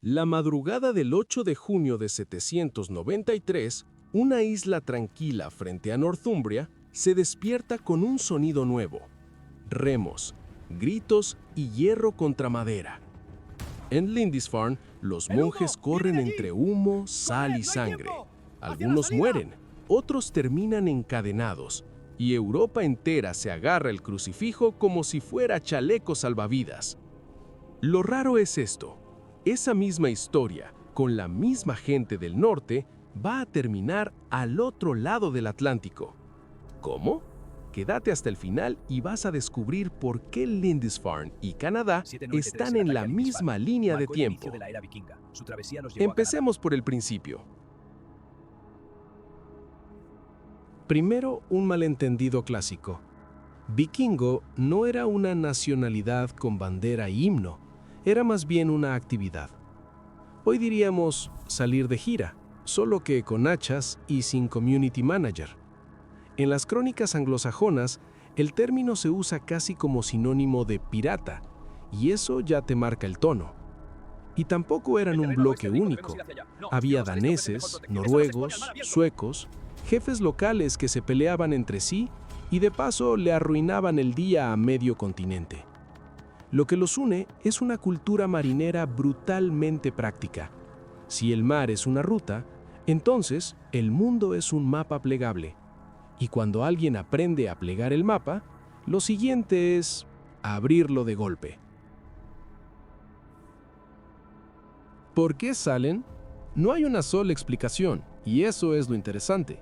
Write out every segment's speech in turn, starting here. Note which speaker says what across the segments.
Speaker 1: La madrugada del 8 de junio de 793, una isla tranquila frente a Northumbria se despierta con un sonido nuevo: remos, gritos y hierro contra madera. En Lindisfarne, los monjes corren entre humo, sal y sangre. Algunos mueren, otros terminan encadenados, y Europa entera se agarra el crucifijo como si fuera chaleco salvavidas. Lo raro es esto: esa misma historia, con la misma gente del norte, va a terminar al otro lado del Atlántico. ¿Cómo? Quédate hasta el final y vas a descubrir por qué Lindisfarne y Canadá están en la misma línea de tiempo. Empecemos por el principio. Primero, un malentendido clásico. Vikingo no era una nacionalidad con bandera e himno, era más bien una actividad. Hoy diríamos salir de gira, solo que con hachas y sin community manager. En las crónicas anglosajonas, el término se usa casi como sinónimo de pirata, y eso ya te marca el tono. Y tampoco eran un bloque único. Había daneses, noruegos, suecos, jefes locales que se peleaban entre sí y de paso le arruinaban el día a medio continente. Lo que los une es una cultura marinera brutalmente práctica. Si el mar es una ruta, entonces el mundo es un mapa plegable. Y cuando alguien aprende a plegar el mapa, lo siguiente es abrirlo de golpe. ¿Por qué salen? No hay una sola explicación, y eso es lo interesante.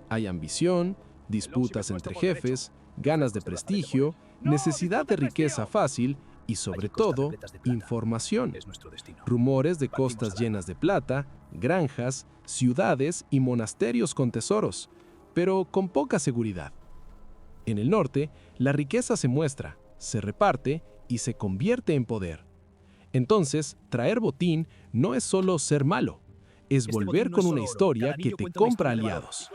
Speaker 1: Hay ambición, disputas entre jefes, ganas de prestigio, necesidad de riqueza fácil y, sobre todo, información. Rumores de costas llenas de plata, granjas, ciudades y monasterios con tesoros, pero con poca seguridad. En el norte, la riqueza se muestra, se reparte y se convierte en poder. Entonces, traer botín no es solo ser malo, es volver con una historia que te compra aliados.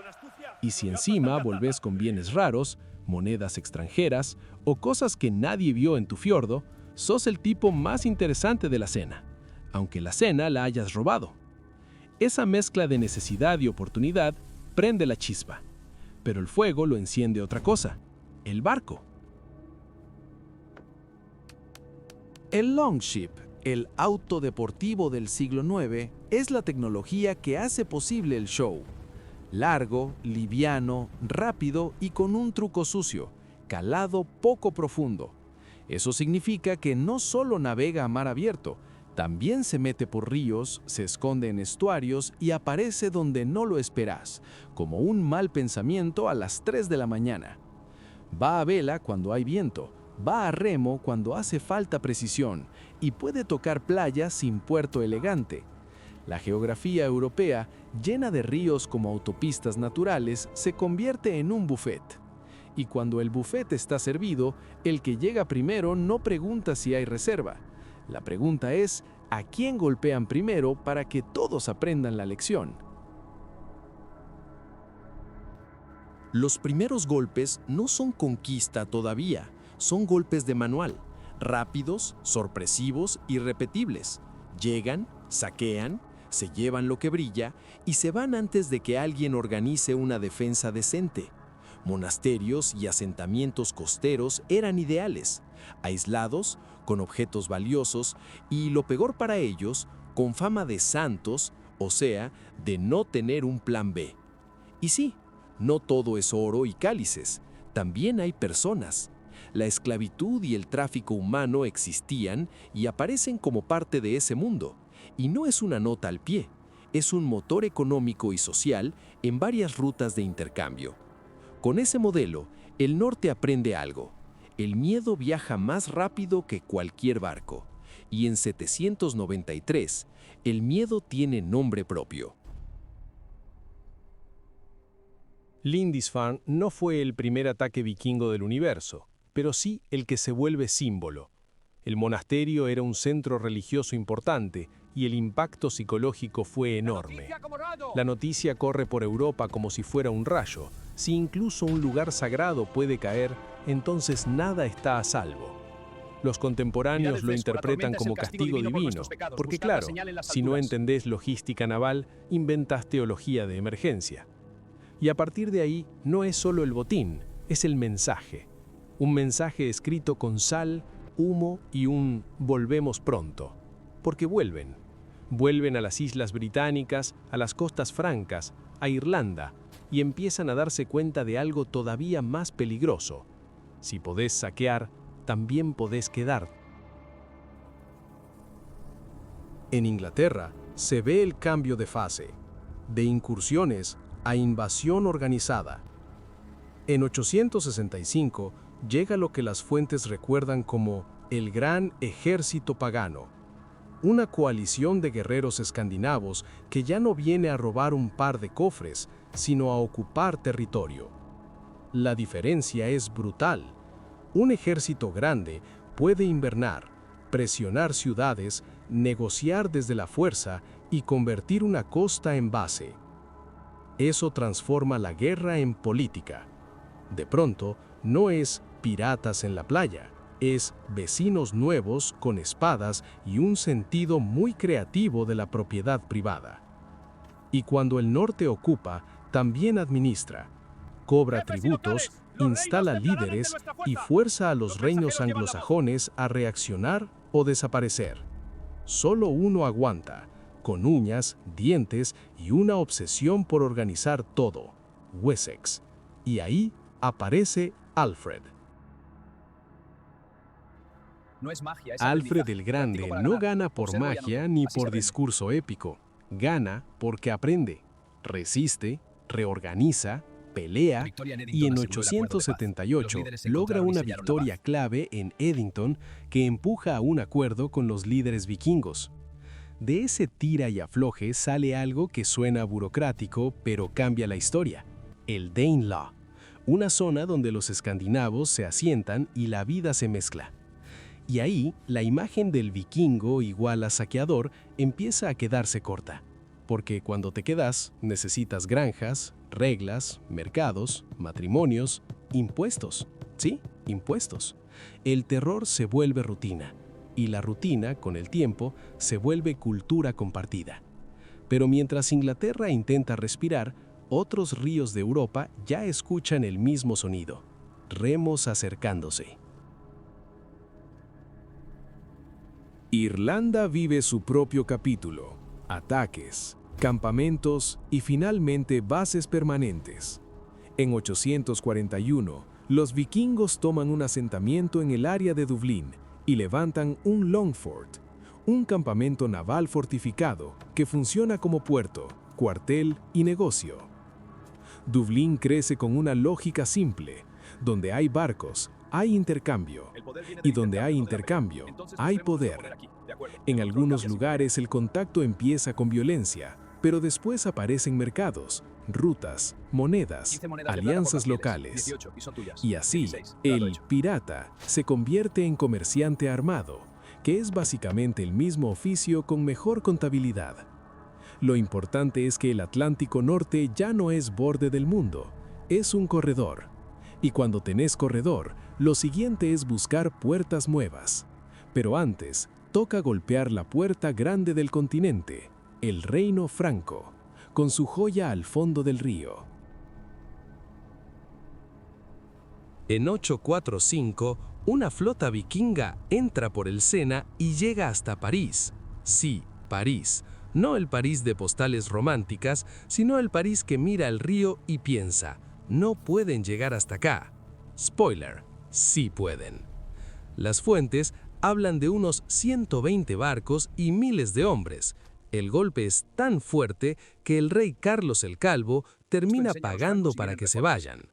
Speaker 1: Y si encima volves con bienes raros, monedas extranjeras o cosas que nadie vio en tu fiordo, sos el tipo más interesante de la cena, aunque la cena la hayas robado. Esa mezcla de necesidad y oportunidad prende la chispa, pero el fuego lo enciende otra cosa: el barco.
Speaker 2: El Longship, el auto deportivo del siglo IX, es la tecnología que hace posible el show. Largo, liviano, rápido y con un truco sucio, calado poco profundo. Eso significa que no solo navega a mar abierto, también se mete por ríos, se esconde en estuarios y aparece donde no lo esperas, como un mal pensamiento a las 3 de la mañana. Va a vela cuando hay viento, va a remo cuando hace falta precisión y puede tocar playa sin puerto elegante. La geografía europea, llena de ríos como autopistas naturales, se convierte en un buffet. Y cuando el buffet está servido, el que llega primero no pregunta si hay reserva. La pregunta es, ¿a quién golpean primero para que todos aprendan la lección?
Speaker 3: Los primeros golpes no son conquista todavía, son golpes de manual, rápidos, sorpresivos y repetibles. Llegan, saquean, se llevan lo que brilla y se van antes de que alguien organice una defensa decente. Monasterios y asentamientos costeros eran ideales, aislados, con objetos valiosos y, lo peor para ellos, con fama de santos, o sea, de no tener un plan B. Y sí, no todo es oro y cálices, también hay personas. La esclavitud y el tráfico humano existían y aparecen como parte de ese mundo. Y no es una nota al pie, es un motor económico y social en varias rutas de intercambio. Con ese modelo, el norte aprende algo: el miedo viaja más rápido que cualquier barco. Y en 793, el miedo tiene nombre propio.
Speaker 1: Lindisfarne no fue el primer ataque vikingo del universo, pero sí el que se vuelve símbolo. El monasterio era un centro religioso importante y el impacto psicológico fue enorme. La noticia corre por Europa como si fuera un rayo. Si incluso un lugar sagrado puede caer, entonces nada está a salvo. Los contemporáneos lo interpretan como castigo divino, porque claro, si no entendés logística naval, inventas teología de emergencia. Y a partir de ahí, no es solo el botín, es el mensaje. Un mensaje escrito con sal, humo y un volvemos pronto. Porque vuelven. Vuelven a las islas británicas, a las costas francas, a Irlanda, y empiezan a darse cuenta de algo todavía más peligroso. Si podés saquear, también podés quedar. En Inglaterra se ve el cambio de fase, de incursiones a invasión organizada. En 865 llega lo que las fuentes recuerdan como el Gran Ejército Pagano, una coalición de guerreros escandinavos que ya no viene a robar un par de cofres, sino a ocupar territorio. La diferencia es brutal. Un ejército grande puede invernar, presionar ciudades, negociar desde la fuerza y convertir una costa en base. Eso transforma la guerra en política. De pronto, no es piratas en la playa, es vecinos nuevos con espadas y un sentido muy creativo de la propiedad privada. Y cuando el norte ocupa, también administra, cobra tributos, instala líderes y fuerza a los reinos anglosajones a reaccionar o desaparecer. Solo uno aguanta, con uñas, dientes y una obsesión por organizar todo, Wessex. Y ahí aparece Alfred. Alfred el Grande no gana por magia ni por discurso épico. Gana porque aprende, resiste, reorganiza, pelea y en 878 logra una victoria clave en Edington que empuja a un acuerdo con los líderes vikingos. De ese tira y afloje sale algo que suena burocrático pero cambia la historia: el Danelaw, una zona donde los escandinavos se asientan y la vida se mezcla. Y ahí la imagen del vikingo igual a saqueador empieza a quedarse corta, porque cuando te quedas necesitas granjas, reglas, mercados, matrimonios, impuestos. Sí, impuestos. El terror se vuelve rutina, y la rutina, con el tiempo, se vuelve cultura compartida. Pero mientras Inglaterra intenta respirar, otros ríos de Europa ya escuchan el mismo sonido: remos acercándose.
Speaker 2: Irlanda vive su propio capítulo: ataques, campamentos y finalmente bases permanentes. En 841, los vikingos toman un asentamiento en el área de Dublín y levantan un Longfort, un campamento naval fortificado que funciona como puerto, cuartel y negocio. Dublín crece con una lógica simple: donde hay barcos, hay intercambio, y donde hay intercambio, hay poder. En algunos lugares el contacto empieza con violencia, pero después aparecen mercados, rutas, monedas, alianzas locales. Y así, el pirata se convierte en comerciante armado, que es básicamente el mismo oficio con mejor contabilidad. Lo importante es que el Atlántico Norte ya no es borde del mundo, es un corredor. Y cuando tenés corredor, lo siguiente es buscar puertas nuevas. Pero antes, toca golpear la puerta grande del continente, el Reino Franco, con su joya al fondo del río.
Speaker 1: En 845, una flota vikinga entra por el Sena y llega hasta París. Sí, París. No el París de postales románticas, sino el París que mira el río y piensa: no pueden llegar hasta acá. Spoiler, sí pueden. Las fuentes hablan de unos 120 barcos y miles de hombres. El golpe es tan fuerte que el rey Carlos el Calvo termina pagando para que se vayan.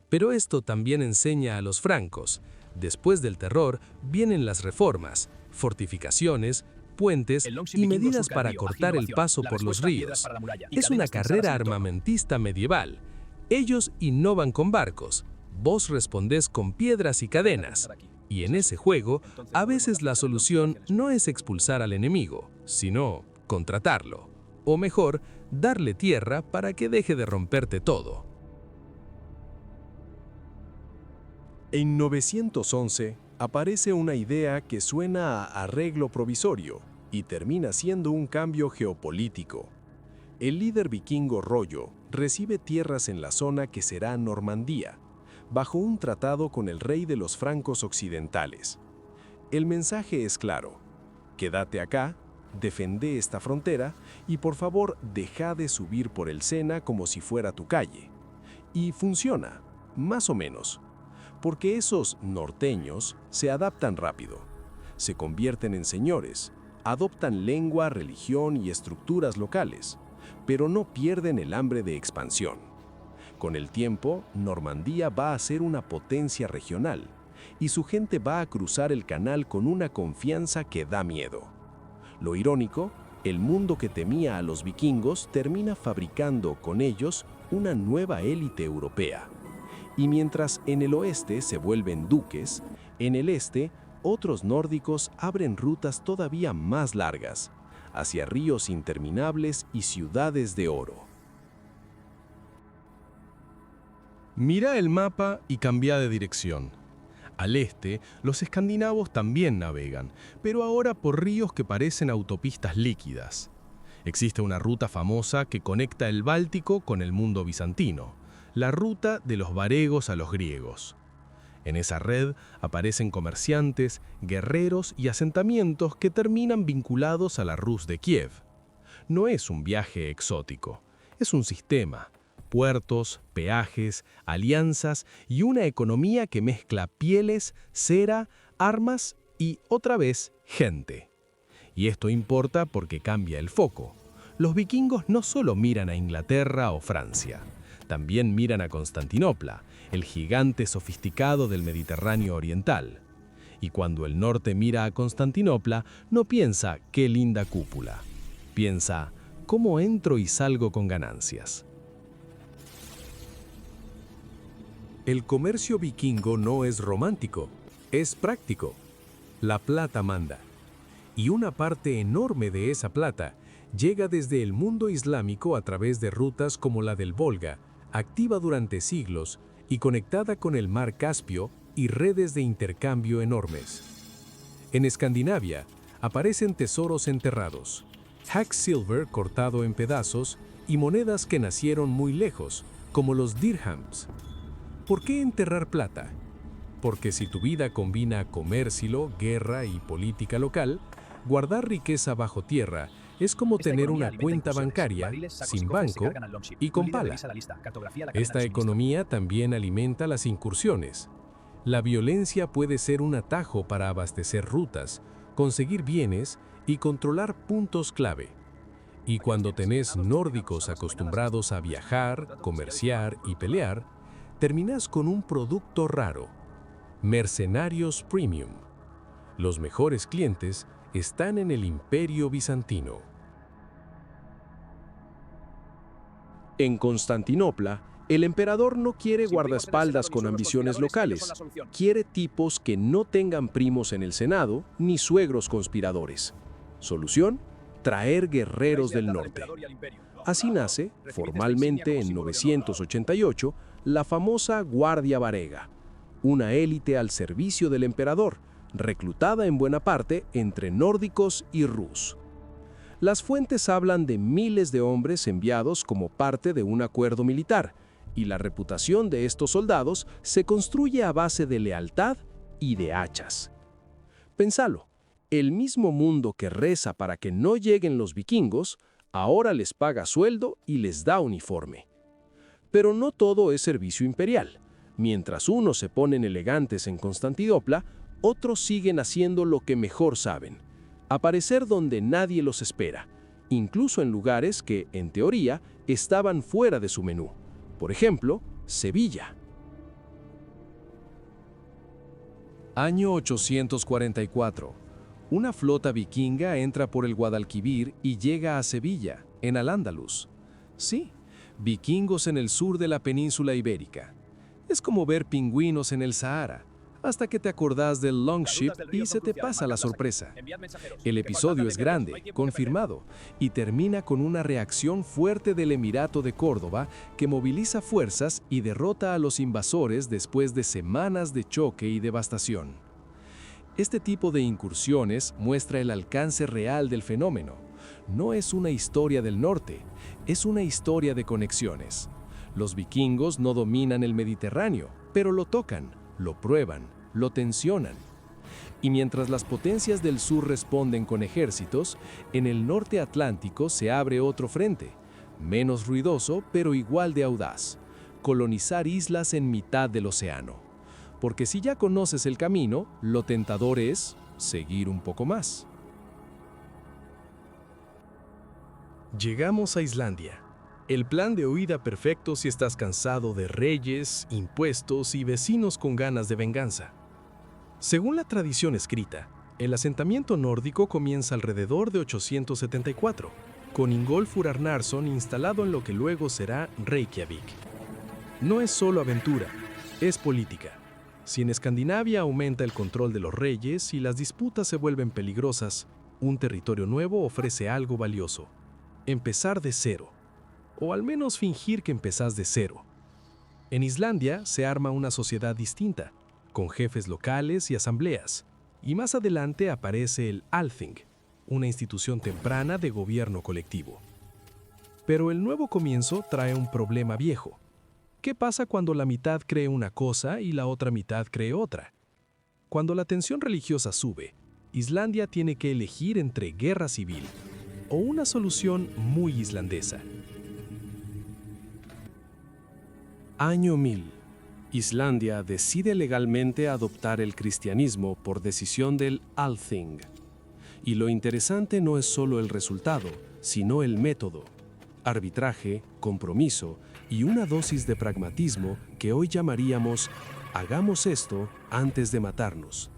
Speaker 1: Pero esto también enseña a los francos: después del terror vienen las reformas, fortificaciones, puentes y medidas para cortar el paso por los ríos. Es una carrera armamentista medieval. Ellos innovan con barcos, vos respondés con piedras y cadenas. Y en ese juego, a veces la solución no es expulsar al enemigo, sino contratarlo. O mejor, darle tierra para que deje de romperte todo.
Speaker 3: En 911, Aparece una idea que suena a arreglo provisorio y termina siendo un cambio geopolítico. El líder vikingo Rollo recibe tierras en la zona que será Normandía, bajo un tratado con el rey de los francos occidentales. El mensaje es claro: quédate acá, defendé esta frontera y por favor deja de subir por el Sena como si fuera tu calle. Y funciona, más o menos, porque esos norteños se adaptan rápido, se convierten en señores, adoptan lengua, religión y estructuras locales, pero no pierden el hambre de expansión. Con el tiempo, Normandía va a ser una potencia regional y su gente va a cruzar el canal con una confianza que da miedo. Lo irónico, el mundo que temía a los vikingos termina fabricando con ellos una nueva élite europea. Y mientras en el oeste se vuelven duques, en el este otros nórdicos abren rutas todavía más largas, hacia ríos interminables y ciudades de oro.
Speaker 1: Mira el mapa y cambia de dirección. Al este, los escandinavos también navegan, pero ahora por ríos que parecen autopistas líquidas. Existe una ruta famosa que conecta el Báltico con el mundo bizantino, la ruta de los varegos a los griegos. En esa red aparecen comerciantes, guerreros y asentamientos que terminan vinculados a la Rus de Kiev. No es un viaje exótico, es un sistema. Puertos, peajes, alianzas y una economía que mezcla pieles, cera, armas y, otra vez, gente. Y esto importa porque cambia el foco. Los vikingos no solo miran a Inglaterra o Francia, también miran a Constantinopla, el gigante sofisticado del Mediterráneo oriental. Y cuando el norte mira a Constantinopla, no piensa «qué linda cúpula». Piensa «cómo entro y salgo con ganancias».
Speaker 3: El comercio vikingo no es romántico, es práctico. La plata manda. Y una parte enorme de esa plata llega desde el mundo islámico a través de rutas como la del Volga, activa durante siglos y conectada con el mar Caspio y redes de intercambio enormes. En Escandinavia aparecen tesoros enterrados, hacksilver cortado en pedazos y monedas que nacieron muy lejos, como los dirhams. ¿Por qué enterrar plata? Porque si tu vida combina comercio, guerra y política local, guardar riqueza bajo tierra es como tener una cuenta bancaria, sin banco y con pala. Esta economía también alimenta las incursiones. La violencia puede ser un atajo para abastecer rutas, conseguir bienes y controlar puntos clave. Y cuando tenés nórdicos acostumbrados a viajar, comerciar y pelear, terminás con un producto raro: mercenarios premium. Los mejores clientes están en el Imperio Bizantino. En Constantinopla, el emperador no quiere guardaespaldas con ambiciones locales. Quiere tipos que no tengan primos en el Senado ni suegros conspiradores. Solución: traer guerreros del norte. Así nace, formalmente en 988, la famosa Guardia Varega, una élite al servicio del emperador, reclutada en buena parte entre nórdicos y rus. Las fuentes hablan de miles de hombres enviados como parte de un acuerdo militar, y la reputación de estos soldados se construye a base de lealtad y de hachas. Pensalo, el mismo mundo que reza para que no lleguen los vikingos, ahora les paga sueldo y les da uniforme. Pero no todo es servicio imperial. Mientras unos se ponen elegantes en Constantinopla, otros siguen haciendo lo que mejor saben: aparecer donde nadie los espera, incluso en lugares que, en teoría, estaban fuera de su menú. Por ejemplo, Sevilla. Año 844. Una flota vikinga entra por el Guadalquivir y llega a Sevilla, en Al-Ándalus. Sí, vikingos en el sur de la península ibérica. Es como ver pingüinos en el Sahara, hasta que te acordás del Longship y se te pasa la sorpresa. El episodio es grande, confirmado, y termina con una reacción fuerte del Emirato de Córdoba que moviliza fuerzas y derrota a los invasores después de semanas de choque y devastación.
Speaker 1: Este tipo de incursiones muestra el alcance real del fenómeno. No es una historia del norte, es una historia de conexiones. Los vikingos no dominan el Mediterráneo, pero lo tocan, lo prueban, lo tensionan. Y mientras las potencias del sur responden con ejércitos, en el norte atlántico se abre otro frente, menos ruidoso pero igual de audaz: colonizar islas en mitad del océano. Porque si ya conoces el camino, lo tentador es seguir un poco más. Llegamos a Islandia. El plan de huida perfecto si estás cansado de reyes, impuestos y vecinos con ganas de venganza. Según la tradición escrita, el asentamiento nórdico comienza alrededor de 874, con Ingólfur Arnarson instalado en lo que luego será Reykjavik. No es solo aventura, es política. Si en Escandinavia aumenta el control de los reyes y las disputas se vuelven peligrosas, un territorio nuevo ofrece algo valioso: empezar de cero, o al menos fingir que empezás de cero. En Islandia se arma una sociedad distinta, con jefes locales y asambleas, y más adelante aparece el Althing, una institución temprana de gobierno colectivo. Pero el nuevo comienzo trae un problema viejo. ¿Qué pasa cuando la mitad cree una cosa y la otra mitad cree otra? Cuando la tensión religiosa sube, Islandia tiene que elegir entre guerra civil o una solución muy islandesa. Año 1000. Islandia decide legalmente adoptar el cristianismo por decisión del Althing. Y lo interesante no es solo el resultado, sino el método: arbitraje, compromiso y una dosis de pragmatismo que hoy llamaríamos «hagamos esto antes de matarnos».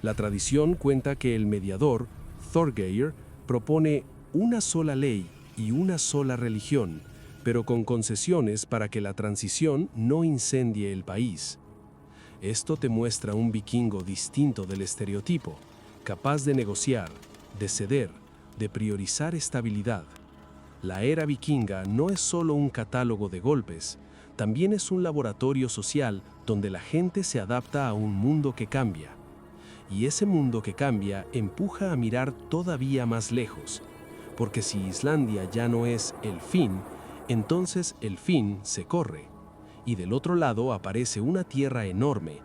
Speaker 1: La tradición cuenta que el mediador, Thorgeir, propone una sola ley y una sola religión, pero con concesiones para que la transición no incendie el país. Esto te muestra un vikingo distinto del estereotipo, capaz de negociar, de ceder, de priorizar estabilidad. La era vikinga no es solo un catálogo de golpes, también es un laboratorio social donde la gente se adapta a un mundo que cambia. Y ese mundo que cambia empuja a mirar todavía más lejos, porque si Islandia ya no es el fin, entonces el fin se corre. Y del otro lado aparece una tierra enorme,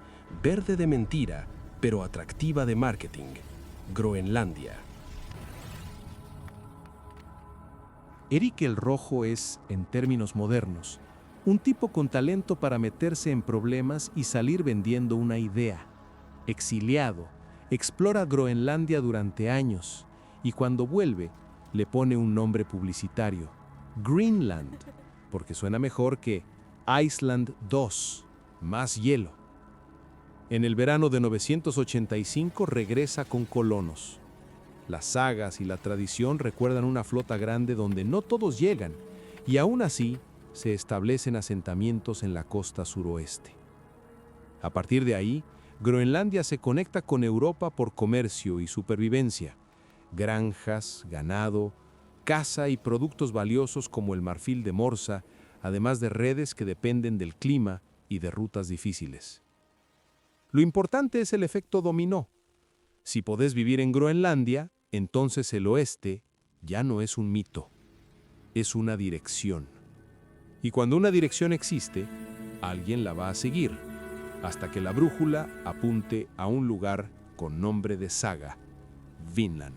Speaker 1: verde de mentira, pero atractiva de marketing: Groenlandia.
Speaker 2: Erik el Rojo es, en términos modernos, un tipo con talento para meterse en problemas y salir vendiendo una idea. Exiliado, explora Groenlandia durante años y cuando vuelve, le pone un nombre publicitario: Greenland, porque suena mejor que Iceland 2, más hielo. En el verano de 985 regresa con colonos. Las sagas y la tradición recuerdan una flota grande donde no todos llegan, y aún así se establecen asentamientos en la costa suroeste. A partir de ahí, Groenlandia se conecta con Europa por comercio y supervivencia: granjas, ganado, caza y productos valiosos como el marfil de Morsa, además de redes que dependen del clima y de rutas difíciles. Lo importante es el efecto dominó. Si podés vivir en Groenlandia, entonces el oeste ya no es un mito, es una dirección. Y cuando una dirección existe, alguien la va a seguir, hasta que la brújula apunte a un lugar con nombre de saga: Vinland.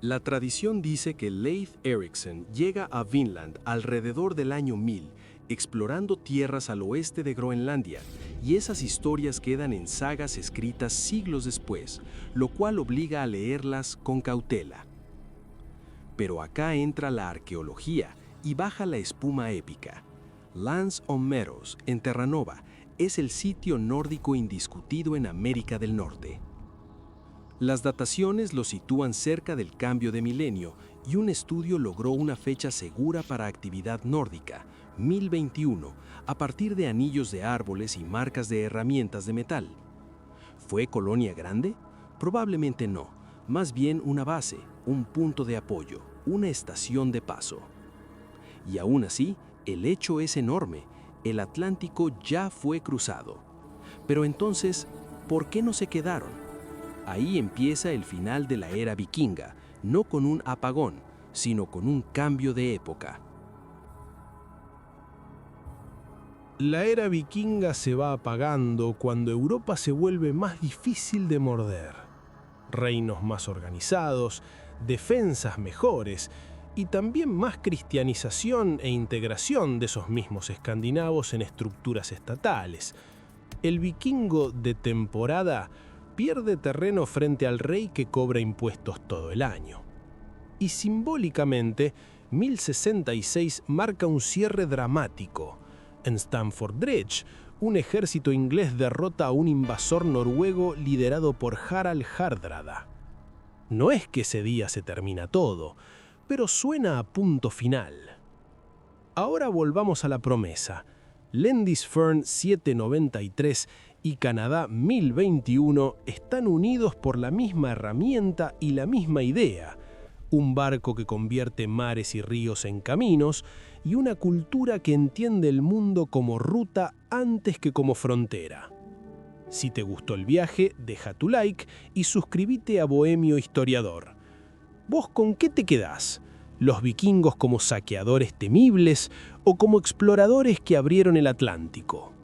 Speaker 1: La tradición dice que Leif Erikson llega a Vinland alrededor del año 1000, explorando tierras al oeste de Groenlandia, y esas historias quedan en sagas escritas siglos después, lo cual obliga a leerlas con cautela. Pero acá entra la arqueología y baja la espuma épica. Lance on Meadows, en Terranova, es el sitio nórdico indiscutido en América del Norte. Las dataciones lo sitúan cerca del cambio de milenio y un estudio logró una fecha segura para actividad nórdica: 1021, a partir de anillos de árboles y marcas de herramientas de metal. ¿Fue colonia grande? Probablemente no, más bien una base, un punto de apoyo, una estación de paso. Y aún así, el hecho es enorme: el Atlántico ya fue cruzado.
Speaker 3: Pero entonces, ¿por qué no se quedaron? Ahí empieza el final de la era vikinga, no con un apagón, sino con un cambio de época.
Speaker 4: La era vikinga se va apagando cuando Europa se vuelve más difícil de morder. Reinos más organizados, defensas mejores y también más cristianización e integración de esos mismos escandinavos en estructuras estatales. El vikingo de temporada pierde terreno frente al rey que cobra impuestos todo el año. Y simbólicamente, 1066 marca un cierre dramático. En Stamford Bridge, un ejército inglés derrota a un invasor noruego liderado por Harald Hardrada. No es que ese día se termina todo, pero suena a punto final. Ahora volvamos a la promesa. Lindisfarne 793 y Canadá 1021 están unidos por la misma herramienta y la misma idea. Un barco que convierte mares y ríos en caminos y una cultura que entiende el mundo como ruta antes que como frontera. Si te gustó el viaje, deja tu like y suscríbete a Bohemio Historiador. ¿Vos con qué te quedás? ¿Los vikingos como saqueadores temibles o como exploradores que abrieron el Atlántico?